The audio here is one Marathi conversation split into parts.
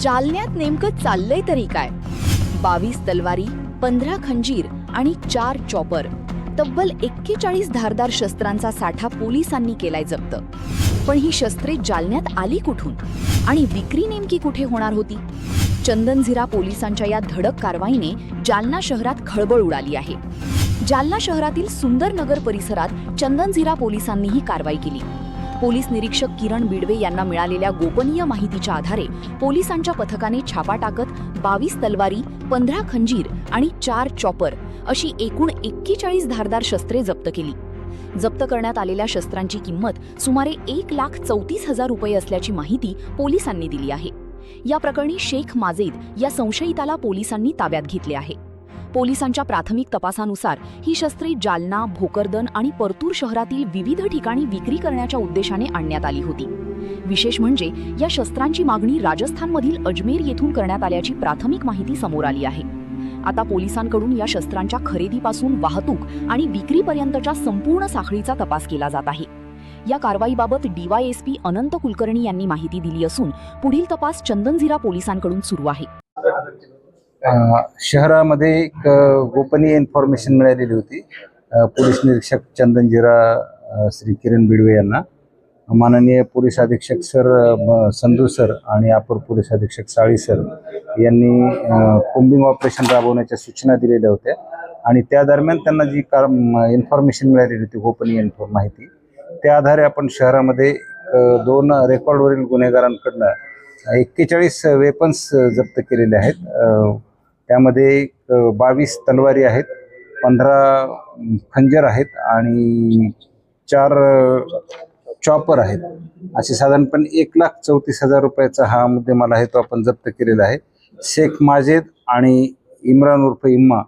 जालन्यात नेमकं चाललंय तरी काय? 22 तलवारी, 15 खंजीर आणि 4 चॉपर, तब्बल 41 धारदार शस्त्रांचा साठा पोलिसांनी केलाय जप्त. पण ही शस्त्रे जालन्यात आली कुठून आणि विक्री नेमकी कुठे होणार होती? चंदनझिरा पोलिसांच्या या धडक कारवाईने जालना शहरात खळबळ उडाली आहे. जालना शहरातील सुंदरनगर परिसरात चंदनझिरा पोलिसांनी ही कारवाई केली. पोलीस निरीक्षक किरण बिडवे यांना मिळालेल्या गोपनीय माहितीच्या आधारे पोलिसांच्या पथकाने छापा टाकत 22 तलवारी, 15 खंजीर आणि 4 चॉपर अशी एकूण 41 धारदार शस्त्रे जप्त केली. जप्त करण्यात आलेल्या शस्त्रांची किंमत सुमारे 1,34,000 रुपये असल्याची माहिती पोलिसांनी दिली आहे. या प्रकरणी शेख माजेद या संशयिताला पोलिसांनी ताब्यात घेतले आहे. पोलिसांच्या प्राथमिक तपासानुसार ही शस्त्रे जालना, भोकरदन आणि परतूर शहरातील विविध ठिकाणी विक्री करण्याच्या उद्देशाने आणण्यात आली होती. विशेष म्हणजे या शस्त्रांची मागणी राजस्थानमधील अजमेर येथून करण्यात आल्याची प्राथमिक माहिती समोर आली आहे. आता पोलिसांकडून या शस्त्रांच्या खरेदीपासून वाहतूक आणि विक्रीपर्यंतच्या संपूर्ण साखळीचा तपास केला जात आहे. या कारवाईबाबत DYSP अनंत कुलकर्णी यांनी माहिती दिली असून पुढील तपास चंदनझिरा पोलिसांकडून सुरू आहे. शहरामध्ये एक गोपनीय इन्फॉर्मेशन मिळालेली होती. पोलीस निरीक्षक चंदनझिरा श्री किरण बिडवे यांना माननीय पोलीस अधीक्षक सर संधू सर आणि अपर पोलीस अधीक्षक साळी सर यांनी कोम्बिंग ऑपरेशन राबवण्याच्या सूचना दिलेल्या होत्या आणि त्या दरम्यान त्यांना जी इन्फॉर्मेशन मिळालेली होती, गोपनीय माहिती, त्या आधारे आपण शहरामध्ये 2 रेकॉर्डवरील गुन्हेगारांकडनं 41 वेपन्स जप्त केलेले आहेत. त्यामध्ये 22 तलवारी आहेत, 15 खंजर आहेत आणि 4 चॉपर आहेत. असे साधारणपणे 1,34,000 रुपयाचा हा मुद्देमाल आहे, तो आपण जप्त केलेला आहे. शेख माजेद आणि इम्रान उर्फ इम्मा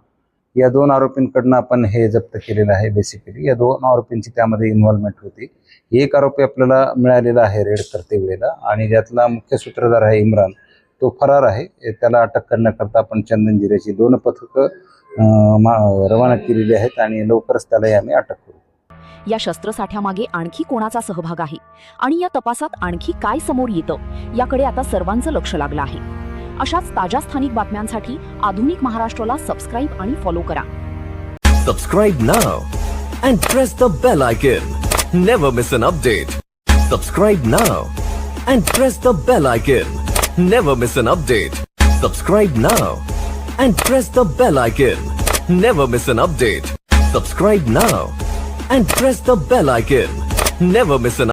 या 2 आरोपींकडनं आपण हे जप्त केलेलं आहे. बेसिकली या 2 आरोपींची त्यामध्ये इन्व्हॉल्वमेंट होती. एक आरोपी आपल्याला मिळालेला आहे रेड करते वेळेला आणि ज्यातला मुख्य सूत्रधार आहे इम्रान, तो फरार आहे. त्याला अटक करण्याकरता आपण चंदनझिऱ्याची 2 पथकं रवाना केलेली आहेत आणि लवकरच त्यालाही आम्ही अटक करू. या शस्त्रसाठ्यामागे आणखी कोणाचा सहभाग आहे आणि या तपासात आणखी काय समोर येतं याकडे आता सर्वांचं लक्ष लागलं आहे. अशाच ताज्या स्थानिक बातम्यांसाठी आधुनिक महाराष्ट्राला सबस्क्राईब आणि फॉलो करा. Subscribe now and press the bell icon. Never miss an update. Subscribe now and press the bell icon. Never miss an update. Subscribe now and press the bell icon. Never miss an update. Subscribe now and press the bell icon. Never miss an